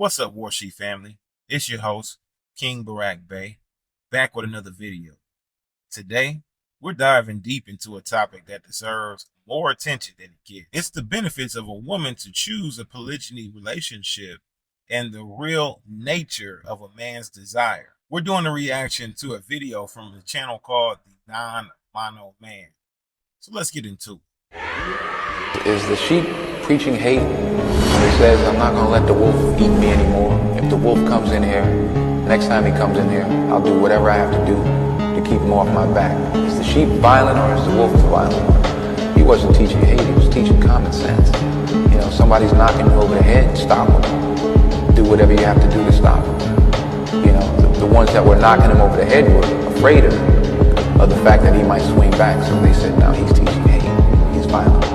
What's up, Warsheep family? It's your host, King Barack Bey, back with another video. Today, we're diving deep into a topic that deserves more attention than it gets. It's the benefits of a woman to choose a polygyny relationship and the real nature of a man's desire. We're doing a reaction to a video from the channel called the Non-Mono Man. So let's get into it. Is the sheep preaching hate? He says, I'm not going to let the wolf eat me anymore. If the wolf comes in here, next time he comes in here, I'll do whatever I have to do to keep him off my back. Is the sheep violent or is the wolf violent? He wasn't teaching hate, he was teaching common sense. You know, somebody's knocking you over the head, stop him. Do whatever you have to do to stop him. You know, the ones that were knocking him over the head were afraid of the fact that he might swing back. So they said, no, he's teaching hate, he's violent.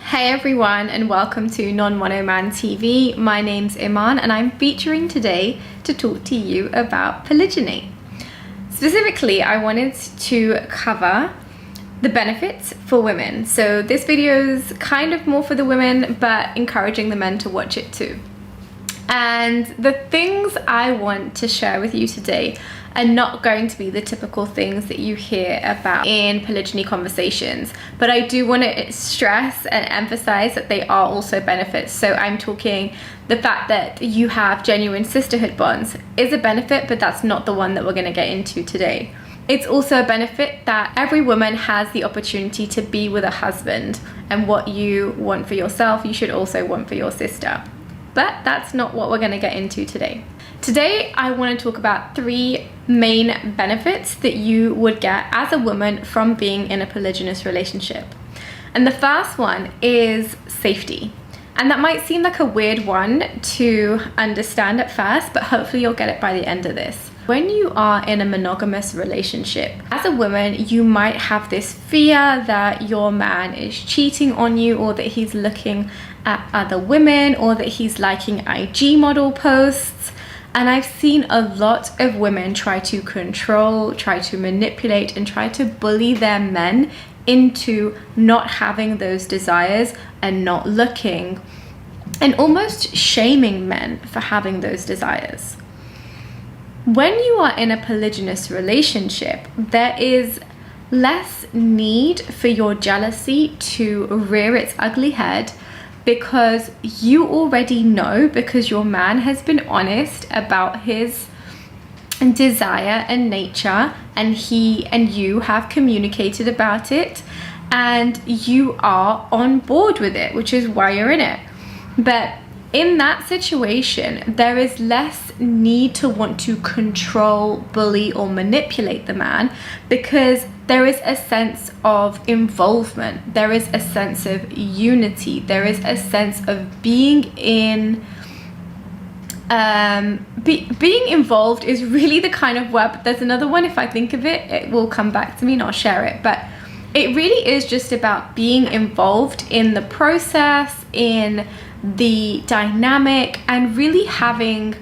Hey everyone, and welcome to Non-Mono Man TV. My name's Iman and I'm featuring today to talk to you about polygyny. Specifically, I wanted to cover the benefits for women. So this video is kind of more for the women, but encouraging the men to watch it too. And the things I want to share with you today are not going to be the typical things that you hear about in polygyny conversations, but I do want to stress and emphasize that they are also benefits. So I'm talking the fact that you have genuine sisterhood bonds is a benefit, but that's not the one that we're going to get into today. It's also a benefit that every woman has the opportunity to be with a husband, and what you want for yourself, you should also want for your sister. But that's not what we're going to get into today. Today, I want to talk about three main benefits that you would get as a woman from being in a polygynous relationship. And the first one is safety. And that might seem like a weird one to understand at first, but hopefully you'll get it by the end of this. When you are in a monogamous relationship, as a woman, you might have this fear that your man is cheating on you, or that he's looking at other women, or that he's liking IG model posts. And I've seen a lot of women try to control, try to manipulate, and try to bully their men into not having those desires and not looking, and almost shaming men for having those desires. When you are in a polygynous relationship, there is less need for your jealousy to rear its ugly head, because you already know, because your man has been honest about his desire and nature, and he and you have communicated about it, and you are on board with it, which is why you're in it. But in that situation, there is less need to want to control, bully, or manipulate the man, because there is a sense of involvement, there is a sense of unity, there is a sense of being in being involved is really the kind of word, but there's another one, if I think of it, it will come back to me and I'll share it. But it really is just about being involved in the process, in the dynamic, and really having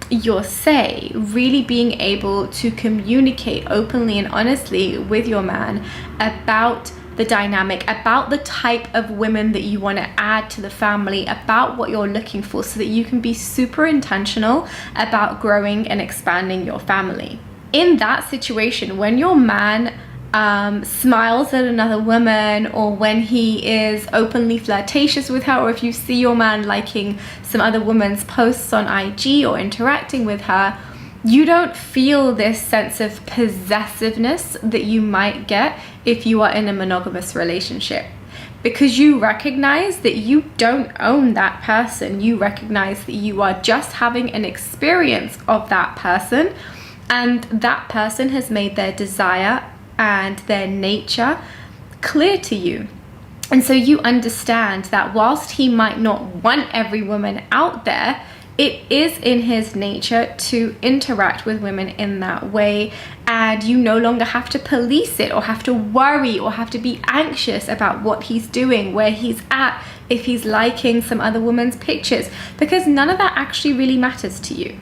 your say, really being able to communicate openly and honestly with your man about the dynamic, about the type of women that you want to add to the family, about what you're looking for, so that you can be super intentional about growing and expanding your family. In that situation, when your man smiles at another woman, or when he is openly flirtatious with her, or if you see your man liking some other woman's posts on IG or interacting with her, you don't feel this sense of possessiveness that you might get if you are in a monogamous relationship, because you recognize that you don't own that person. You recognize that you are just having an experience of that person, and that person has made their desire and their nature clear to you. And so you understand that whilst he might not want every woman out there, it is in his nature to interact with women in that way, and you no longer have to police it, or have to worry, or have to be anxious about what he's doing, where he's at, if he's liking some other woman's pictures, because none of that actually really matters to you.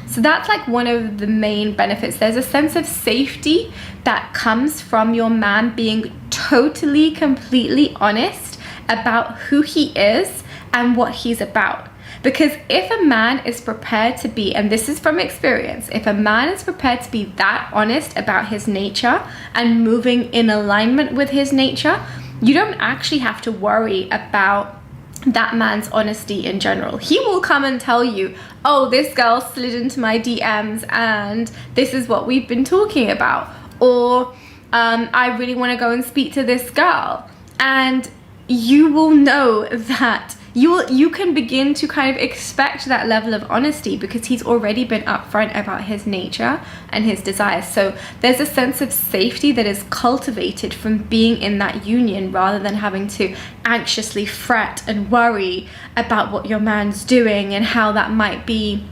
So that's like one of the main benefits. There's a sense of safety that comes from your man being totally, completely honest about who he is and what he's about. Because if a man is prepared to be, and this is from experience, if a man is prepared to be that honest about his nature and moving in alignment with his nature, you don't actually have to worry about that man's honesty in general. He will come and tell you, oh, this girl slid into my DMs and this is what we've been talking about. Or I really want to go and speak to this girl. And you will know that you can begin to kind of expect that level of honesty because he's already been upfront about his nature and his desires. So there's a sense of safety that is cultivated from being in that union rather than having to anxiously fret and worry about what your man's doing and how that might be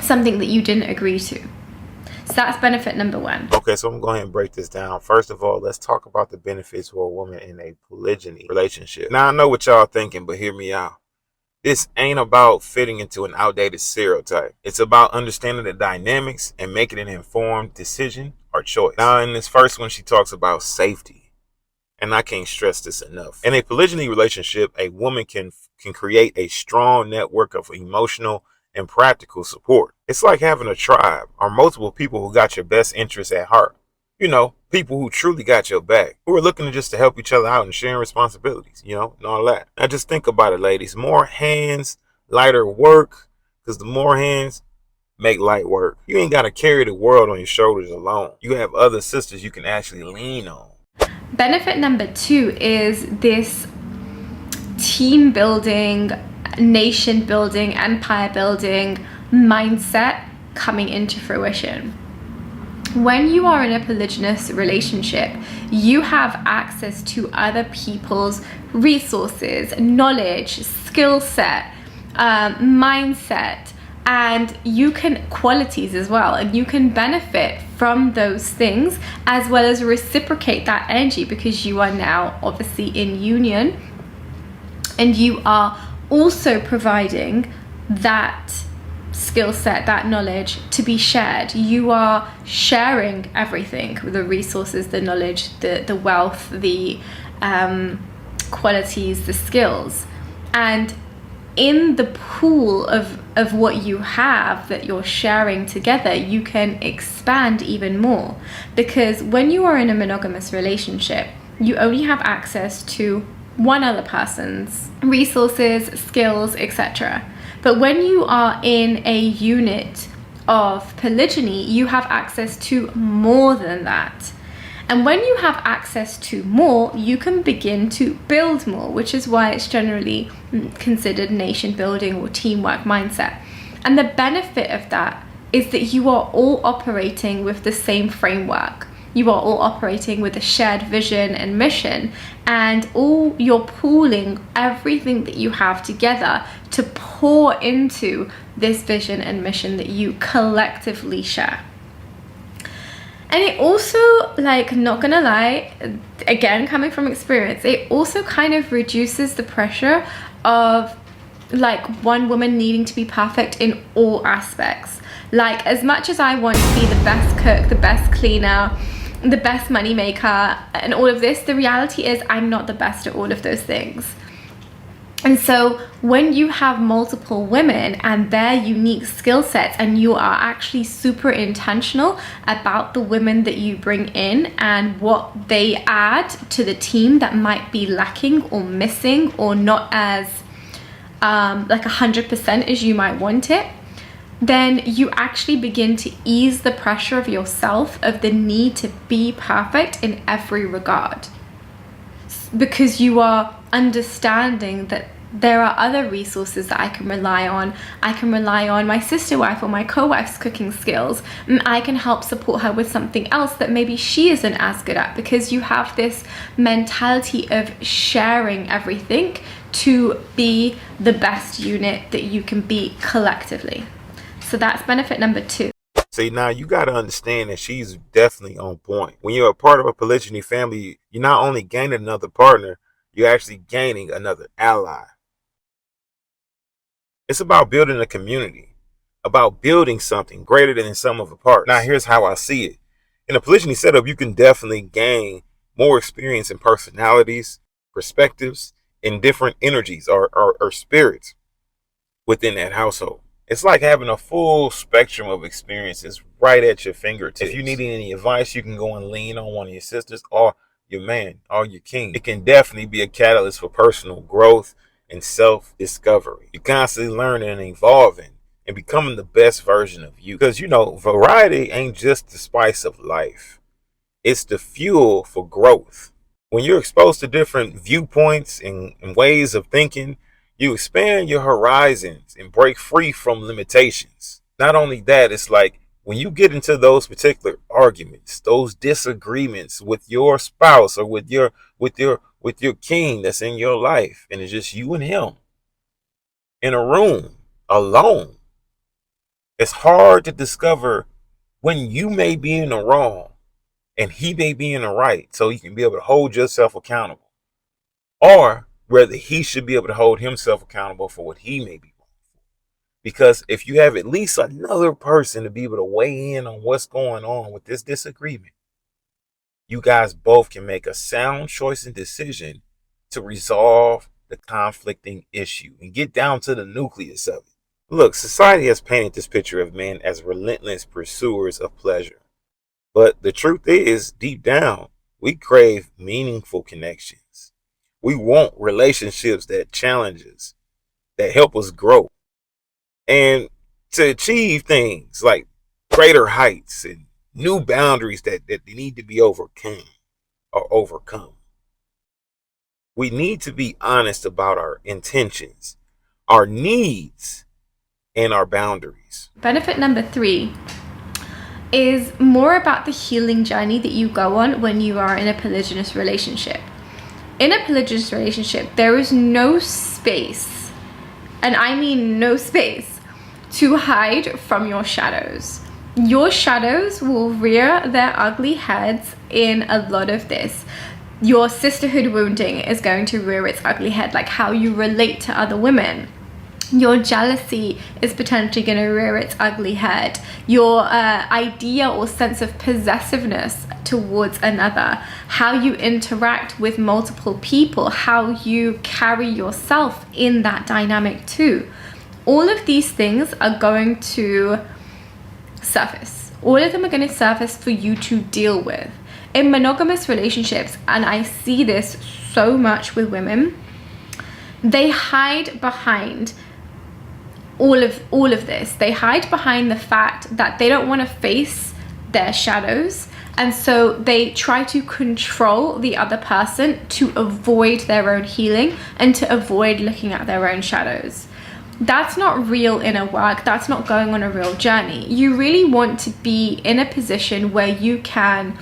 something that you didn't agree to. So that's benefit number one. Okay, so I'm going to go ahead and break this down. First of all, let's talk about the benefits for a woman in a polygyny relationship. Now, I know what y'all thinking, but hear me out. This ain't about fitting into an outdated stereotype. It's about understanding the dynamics and making an informed decision or choice. Now, in this first one, she talks about safety. And I can't stress this enough. In a polygyny relationship, a woman can create a strong network of emotional and practical support. It's like having a tribe or multiple people who got your best interests at heart. You know, people who truly got your back, who are looking just to help each other out and sharing responsibilities, and all that. Now just think about it, ladies. More hands, lighter work, because the more hands make light work. You ain't got to carry the world on your shoulders alone. You have other sisters you can actually lean on. Benefit number two is this team building, nation building, empire building mindset coming into fruition. When you are in a polygynous relationship, you have access to other people's resources, knowledge, skill set, mindset, and qualities as well, and you can benefit from those things as well as reciprocate that energy because you are now obviously in union and you are also providing that skill set, that knowledge to be shared. You are sharing everything, the resources, the knowledge, the wealth, the qualities, the skills. And in the pool of what you have that you're sharing together, you can expand even more. Because when you are in a monogamous relationship, you only have access to one other person's resources, skills, etc. But when you are in a unit of polygyny, you have access to more than that. And when you have access to more, you can begin to build more, which is why it's generally considered nation building or teamwork mindset. And the benefit of that is that you are all operating with the same framework. You are all operating with a shared vision and mission, and you're pooling everything that you have together to pour into this vision and mission that you collectively share. And it also, not gonna lie, again, coming from experience, it also kind of reduces the pressure of one woman needing to be perfect in all aspects. As much as I want to be the best cook, the best cleaner, the best money maker and all of this, the reality is I'm not the best at all of those things. And so when you have multiple women and their unique skill sets, and you are actually super intentional about the women that you bring in and what they add to the team that might be lacking or missing or not as 100% as you might want it, then you actually begin to ease the pressure of yourself of the need to be perfect in every regard, because you are understanding that there are other resources that I can rely on. I can rely on my sister wife or my co-wife's cooking skills, and I can help support her with something else that maybe she isn't as good at, because you have this mentality of sharing everything to be the best unit that you can be collectively. So that's benefit number two. See, now you got to understand that she's definitely on point. When you're a part of a polygyny family, you're not only gaining another partner, you're actually gaining another ally. It's about building a community, about building something greater than the sum of the parts. Now, here's how I see it. In a polygyny setup, you can definitely gain more experience in personalities, perspectives, and different energies or spirits within that household. It's like having a full spectrum of experiences right at your fingertips. If you need any advice, you can go and lean on one of your sisters or your man or your king. It can definitely be a catalyst for personal growth and self-discovery. You're constantly learning and evolving and becoming the best version of you. Because, variety ain't just the spice of life. It's the fuel for growth. When you're exposed to different viewpoints and ways of thinking, you expand your horizons and break free from limitations. Not only that, it's like when you get into those particular arguments, those disagreements with your spouse or with your king that's in your life, and it's just you and him in a room alone, it's hard to discover when you may be in the wrong and he may be in the right, so you can be able to hold yourself accountable, or whether he should be able to hold himself accountable for what he may be wrong for. Because if you have at least another person to be able to weigh in on what's going on with this disagreement, you guys both can make a sound choice and decision to resolve the conflicting issue and get down to the nucleus of it. Look, society has painted this picture of men as relentless pursuers of pleasure. But the truth is, deep down, we crave meaningful connections. We want relationships that challenge us, that help us grow, and to achieve things like greater heights and new boundaries that need to be overcome. We need to be honest about our intentions, our needs, and our boundaries. Benefit number 3 is more about the healing journey that you go on when you are in a polygynous relationship. In a polygynous relationship, there is no space, and I mean no space, to hide from your shadows. Your shadows will rear their ugly heads in a lot of this. Your sisterhood wounding is going to rear its ugly head, like how you relate to other women. Your jealousy is potentially going to rear its ugly head. Your idea or sense of possessiveness towards another, how you interact with multiple people, how you carry yourself in that dynamic too. All of these things are going to surface. All of them are going to surface for you to deal with. In monogamous relationships, and I see this so much with women, they hide behind all of this. They hide behind the fact that they don't want to face their shadows, and so they try to control the other person to avoid their own healing and to avoid looking at their own shadows. That's not real inner work. That's not going on a real journey. You really want to be in a position where you can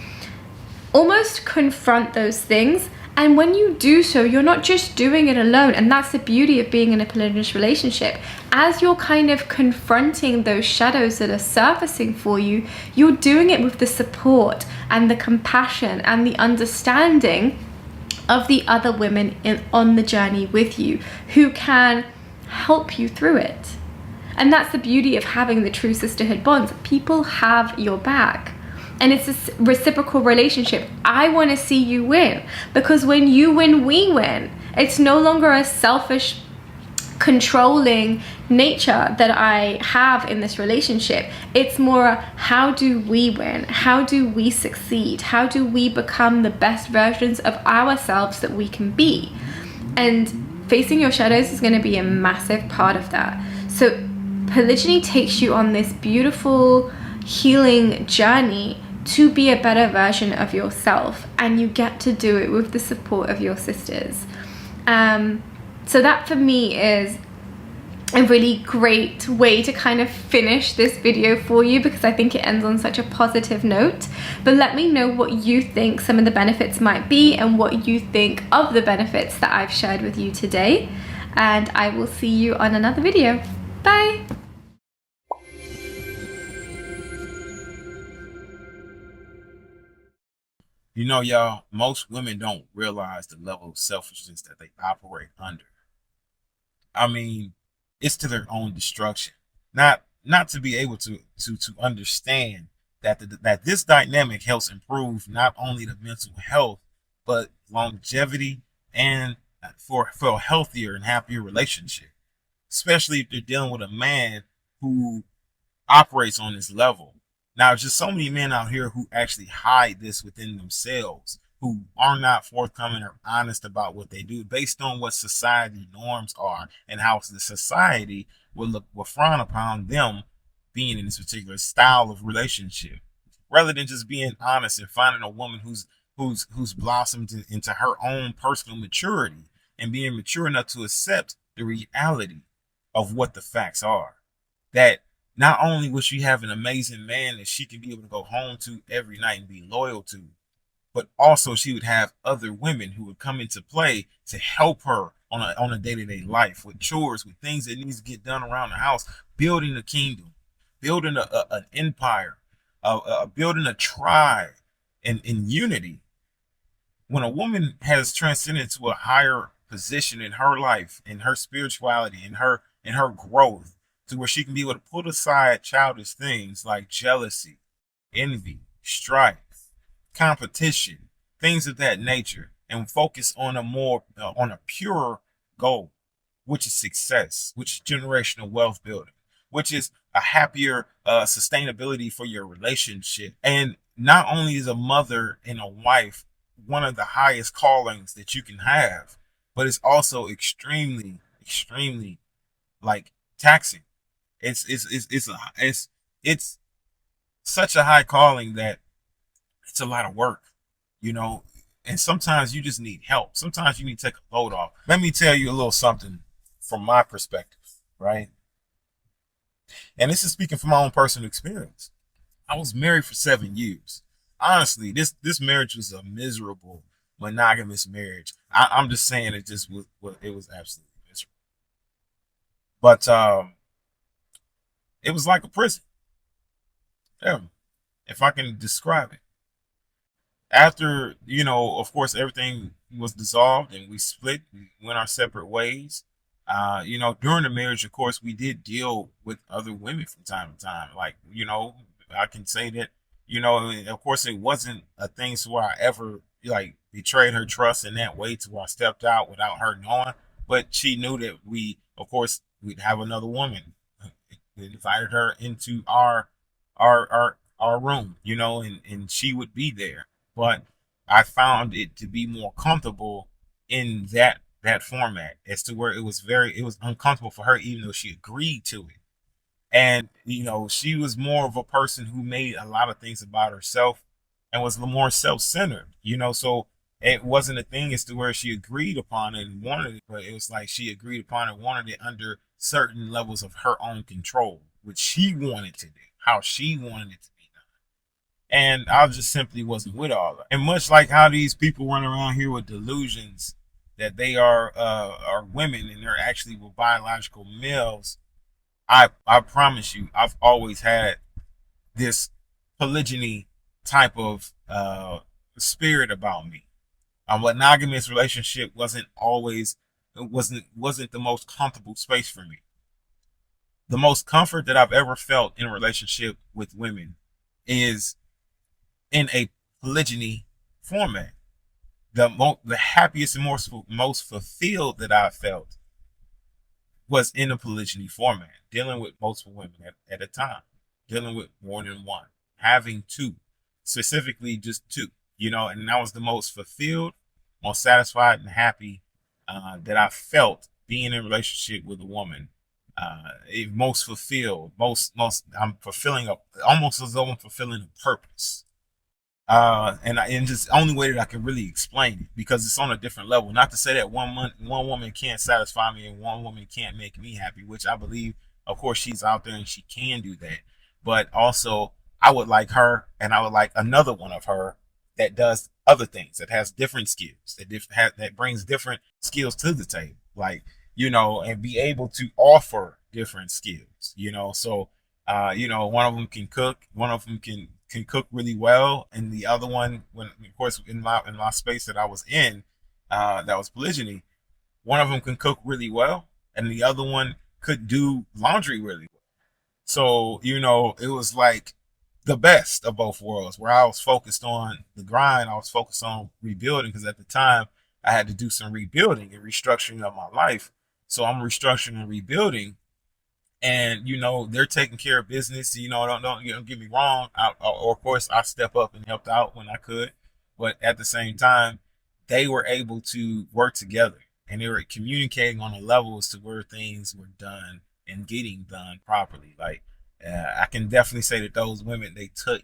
almost confront those things. And when you do so, you're not just doing it alone. And that's the beauty of being in a polygynous relationship. As you're kind of confronting those shadows that are surfacing for you, you're doing it with the support and the compassion and the understanding of the other women on the journey with you, who can help you through it. And that's the beauty of having the true sisterhood bonds. People have your back. And it's a reciprocal relationship. I want to see you win, because when you win, we win. It's no longer a selfish, controlling nature that I have in this relationship. It's more, how do we win? How do we succeed? How do we become the best versions of ourselves that we can be? And facing your shadows is going to be a massive part of that. So polygyny takes you on this beautiful healing journey to be a better version of yourself, and you get to do it with the support of your sisters. So that for me is a really great way to kind of finish this video for you, because I think it ends on such a positive note. But let me know what you think some of the benefits might be and what you think of the benefits that I've shared with you today. And I will see you on another video. Bye. Y'all, most women don't realize the level of selfishness that they operate under. I mean, it's to their own destruction. Not to be able to understand that that this dynamic helps improve not only the mental health but longevity and for a healthier and happier relationship, especially if they're dealing with a man who operates on this level. Now, just so many men out here who actually hide this within themselves, who are not forthcoming or honest about what they do based on what society norms are and how the society will frown upon them being in this particular style of relationship, rather than just being honest and finding a woman who's blossomed into her own personal maturity and being mature enough to accept the reality of what the facts are. That not only will she have an amazing man that she can be able to go home to every night and be loyal to, but also she would have other women who would come into play to help her on a day-to-day life with chores, with things that needs to get done around the house, building a kingdom, building an empire, building a tribe in unity. When a woman has transcended to a higher position in her life, in her spirituality, in her growth, to where she can be able to put aside childish things like jealousy, envy, strife, competition, things of that nature, and focus on a pure goal, which is success, which is generational wealth building, which is a happier sustainability for your relationship. And not only is a mother and a wife one of the highest callings that you can have, but it's also extremely, extremely like taxing. It's such a high calling that it's a lot of work, you know, and sometimes you just need help. Sometimes you need to take a load off. Let me tell you a little something from my perspective, right? And this is speaking from my own personal experience. I was married for 7 years. Honestly, this marriage was a miserable monogamous marriage. I'm just saying it was absolutely miserable. But it was like a prison. Yeah, if I can describe it. After, of course, everything was dissolved and we split, we went our separate ways. During the marriage, of course, we did deal with other women from time to time. Like, I can say that, of course, it wasn't a thing to where I ever like betrayed her trust in that way to where I stepped out without her knowing. But she knew that we'd have another woman. We invited her into our room, and she would be there. But I found it to be more comfortable in that format, as to where it was uncomfortable for her, even though she agreed to it. And she was more of a person who made a lot of things about herself and was more self-centered, so it wasn't a thing as to where she agreed upon it and wanted it, but it was like she agreed upon it, wanted it under certain levels of her own control, which she wanted to do, how she wanted it to be done. And I just simply wasn't with all that. And much like how these people run around here with delusions that they are women and they're actually with biological males, I promise you, I've always had this polygyny type of spirit about me. A monogamous relationship wasn't the most comfortable space for me. The most comfort that I've ever felt in a relationship with women is in a polygyny format. The happiest and most fulfilled that I've felt was in a polygyny format, dealing with multiple women at a time, dealing with more than one, having two, specifically just two, and that was the most fulfilled, most satisfied and happy that I felt being in a relationship with a woman. Most fulfilled, I'm fulfilling almost as though I'm fulfilling a purpose. And just the only way that I can really explain it, because it's on a different level. Not to say that one woman can't satisfy me and one woman can't make me happy, which I believe, of course, she's out there and she can do that. But also, I would like her, and I would like another one of her that does other things, that has different skills, that brings different skills to the table, like, and be able to offer different skills, So, one of them can cook, one of them can cook really well, and the other one, when of course in my space that I was in, that was polygyny, one of them can cook really well, and the other one could do laundry really well. So it was like the best of both worlds, where I was focused on the grind. I was focused on rebuilding because at the time I had to do some rebuilding and restructuring of my life. So I'm restructuring and rebuilding, and they're taking care of business. Don't get me wrong. Or of course, I step up and helped out when I could, but at the same time, they were able to work together, and they were communicating on a level as to where things were done and getting done properly. Like I can definitely say that those women, they took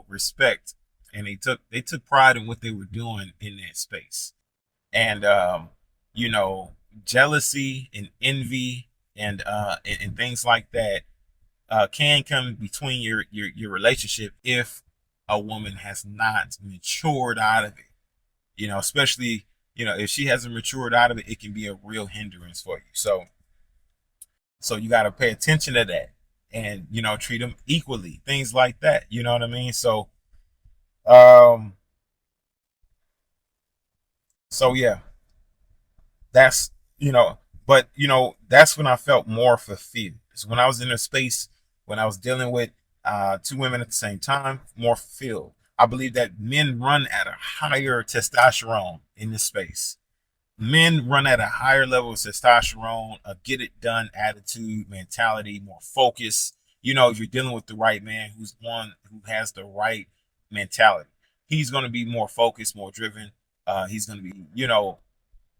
respect, and they took pride in what they were doing in that space. And jealousy and envy and things like that can come between your relationship if a woman has not matured out of it. Especially if she hasn't matured out of it, it can be a real hindrance for you. So you got to pay attention to that, and treat them equally, things like that. You know what I mean? So yeah, that's but that's when I felt more fulfilled. It's when I was in a space when I was dealing with two women at the same time, more fulfilled. I believe that men run at a higher testosterone in this space. Men run at a higher level of testosterone, a get it done attitude, mentality, more focus. If you're dealing with the right man, who's one who has the right mentality, he's going to be more focused, more driven. He's going to be,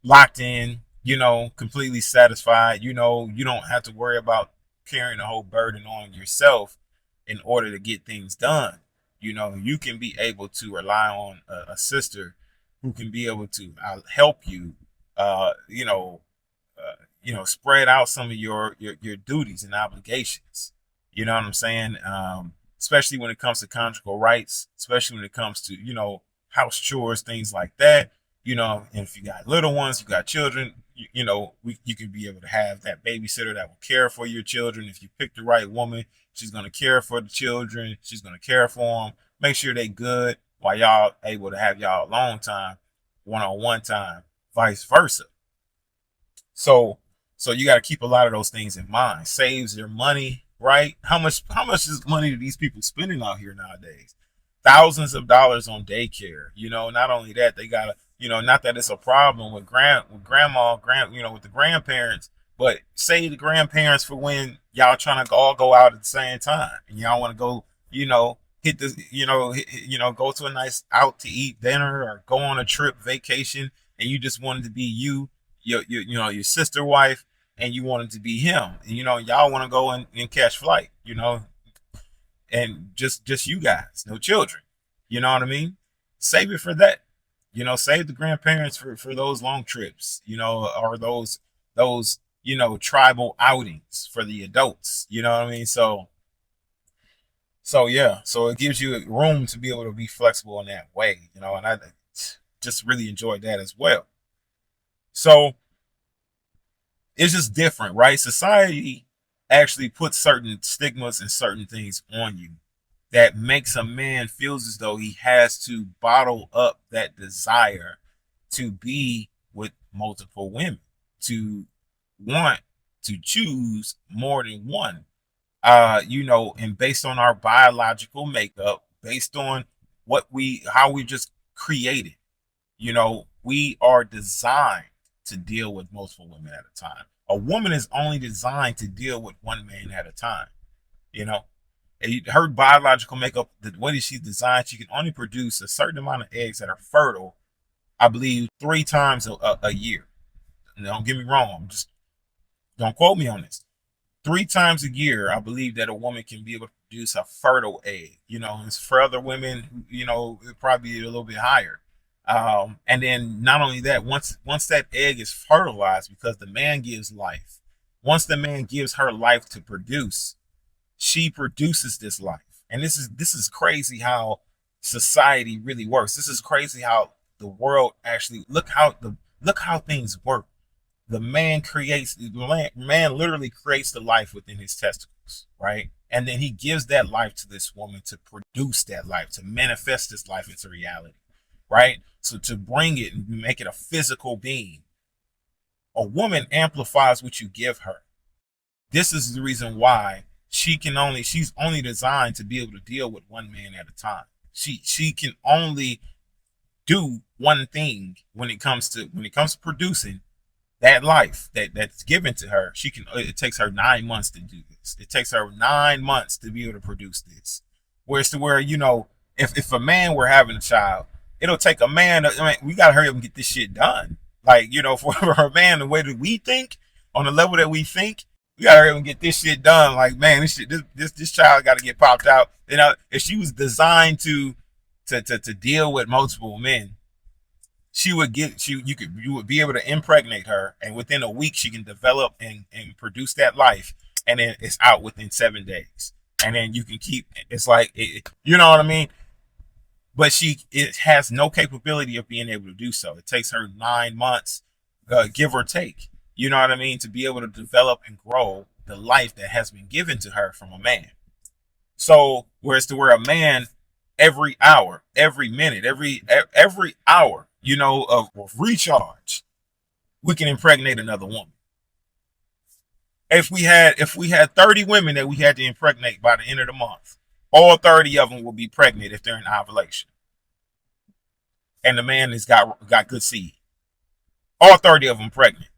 locked in, completely satisfied. You don't have to worry about carrying the whole burden on yourself in order to get things done. You can be able to rely on a sister who can be able to help you, spread out some of your duties and obligations. You know what I'm saying? Especially when it comes to conjugal rights, especially when it comes to, house chores, things like that. And if you got little ones, you got children, you can be able to have that babysitter that will care for your children. If you pick the right woman, she's going to care for the children. She's going to care for them. Make sure they good while y'all able to have y'all alone time, one-on-one time, vice versa. So you got to keep a lot of those things in mind. Saves your money, right? How much is money do these people spending out here nowadays? Thousands of dollars on daycare. Not only that, they got to, not that it's a problem with grandma, with the grandparents, but say the grandparents for when y'all trying to all go out at the same time and y'all want to go, hit this, go to a nice out to eat dinner or go on a trip vacation, and you just wanted to be your sister wife, and you wanted to be him, and y'all want to go and catch flight, and just you guys, no children. You know what I mean? Save it for that. Save the grandparents for those long trips, or those tribal outings for the adults. You know what I mean? So yeah, so it gives you room to be able to be flexible in that way, and I just really enjoyed that as well. So it's just different, right? Society actually puts certain stigmas and certain things on you that makes a man feels as though he has to bottle up that desire to be with multiple women, to want to choose more than one. And based on our biological makeup, based on how we just created, we are designed to deal with multiple women at a time. A woman is only designed to deal with one man at a time. Her biological makeup, the way she's designed, she can only produce a certain amount of eggs that are fertile, I believe, 3 times a year. And don't get me wrong, don't quote me on this. 3 times a year, I believe that a woman can be able to produce a fertile egg. And for other women, it probably be a little bit higher. And then not only that, once that egg is fertilized, because the man gives life, once the man gives her life to produce, she produces this life. And this is crazy how society really works. This is crazy how the world actually look how things work. The man literally creates the life within his testicles, right? And then he gives that life to this woman to produce that life, to manifest this life into reality, right? So to bring it and make it a physical being. A woman amplifies what you give her. This is the reason why she's only designed to be able to deal with one man at a time. She can only do one thing when it comes to producing that life that's given to her. It takes her 9 months to do this. It takes her 9 months to be able to produce this. Whereas to where, if a man were having a child, it'll take a man, we gotta hurry up and get this shit done. Like, for a man, the way that we think, on the level that we think, we gotta hurry up and get this shit done. Like, man, this child gotta get popped out. If she was designed to deal with multiple men, you would be able to impregnate her, and within a week she can develop and produce that life, and then it's out within 7 days, and then you can keep. It's like you know what I mean. But it has no capability of being able to do so. It takes her 9 months, give or take. You know what I mean, to be able to develop and grow the life that has been given to her from a man. So whereas to where a man, every hour, every minute, every hour, of recharge, we can impregnate another woman. If we had 30 women that we had to impregnate by the end of the month, all 30 of them will be pregnant if they're in ovulation, and the man has got good seed. All 30 of them pregnant,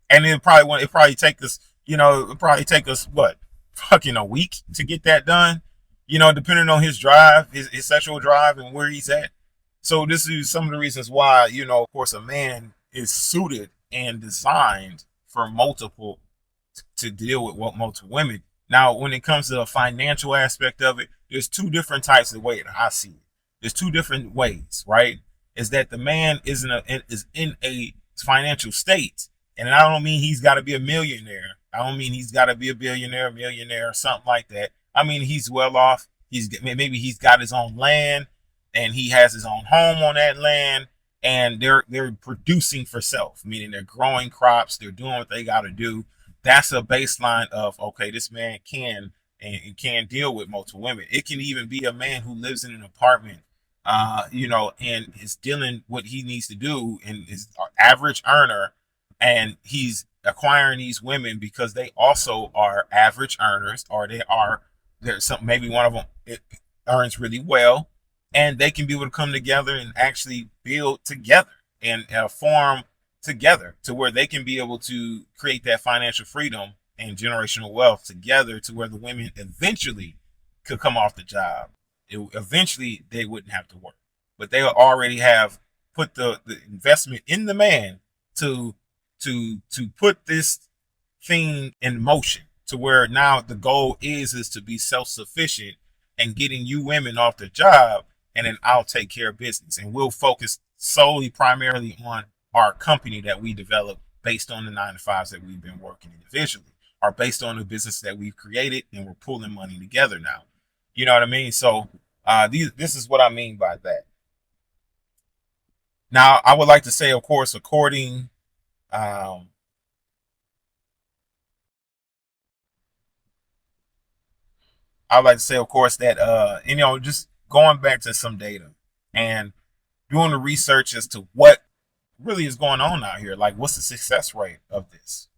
and it probably take us what, fucking a week to get that done. Depending on his drive, his sexual drive, and where he's at. So this is some of the reasons why, of course, a man is suited and designed for to deal with multiple women. Now, when it comes to the financial aspect of it, there's two different types of way that I see it. There's two different ways, right? Is that the man is in a financial state, and I don't mean he's got to be a millionaire. I don't mean he's got to be a billionaire, millionaire, or something like that. I mean, he's well off. Maybe he's got his own land, and he has his own home on that land, and they're producing for self, meaning they're growing crops, they're doing what they got to do. That's a baseline of, okay, this man can deal with multiple women. It can even be a man who lives in an apartment, and is dealing what he needs to do, and is an average earner, and he's acquiring these women because they also are average earners, or maybe one of them earns really well, and they can be able to come together and actually build together and form together to where they can be able to create that financial freedom and generational wealth together, to where the women eventually could come off the job. Eventually they wouldn't have to work, but they already have put the investment in the man to put this thing in motion, to where now the goal is to be self-sufficient and getting you women off the job, and then I'll take care of business, and we'll focus solely primarily on our company that we develop based on the 9-to-5s that we've been working individually, or based on the business that we've created, and we're pulling money together now. You know what I mean? So this is what I mean by that. Now, I would like to say, of course, that just going back to some data and doing the research as to what really is going on out here. Like, what's the success rate of this?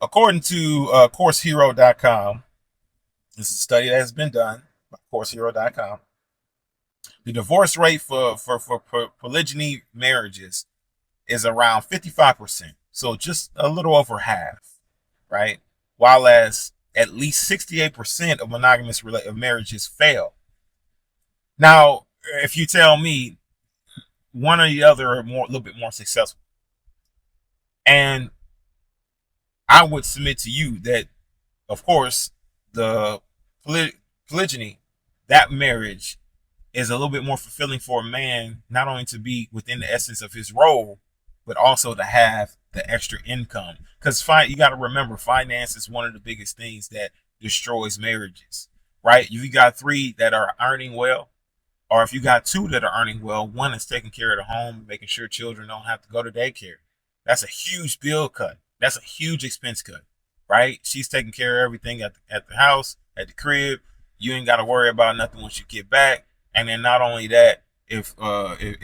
According to CourseHero.com, this is a study that has been done by CourseHero.com. The divorce rate for polygyny marriages is around 55%. So just a little over half, right? While as at least 68% of monogamous marriages fail. Now, if you tell me one or the other are a little bit more successful, and I would submit to you that, of course, the polygyny, that marriage is a little bit more fulfilling for a man, not only to be within the essence of his role, but also to have the extra income. Because you got to remember, finance is one of the biggest things that destroys marriages, right? If you got 3 that are earning well, or if you got 2 that are earning well, one is taking care of the home, making sure children don't have to go to daycare. That's a huge bill cut. That's a huge expense cut, right? She's taking care of everything at the house, at the crib. You ain't got to worry about nothing once you get back. And then not only that, if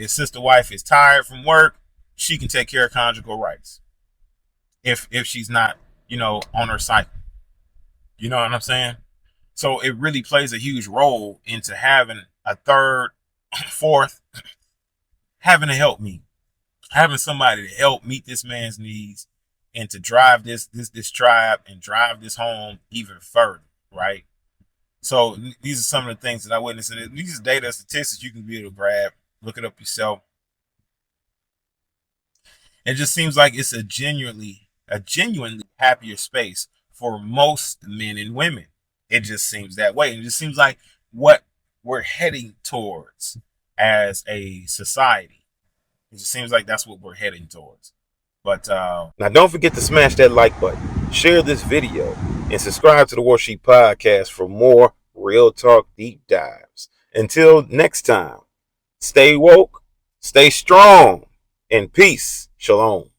sister wife is tired from work, she can take care of conjugal rights. If she's not, on her cycle. You know what I'm saying? So it really plays a huge role into having a third, fourth, having to help me, having somebody to help meet this man's needs and to drive this tribe and drive this home even further, right? So these are some of the things that I witnessed. And these are data statistics you can be able to grab, look it up yourself. It just seems like it's a genuinely happier space for most men and women. It just seems that way. It just seems like what we're heading towards as a society. It just seems like that's what we're heading towards. But now don't forget to smash that like button, share this video, and subscribe to the Warsheep Podcast for more real talk deep dives. Until next time, stay woke, stay strong, and peace. Shalom.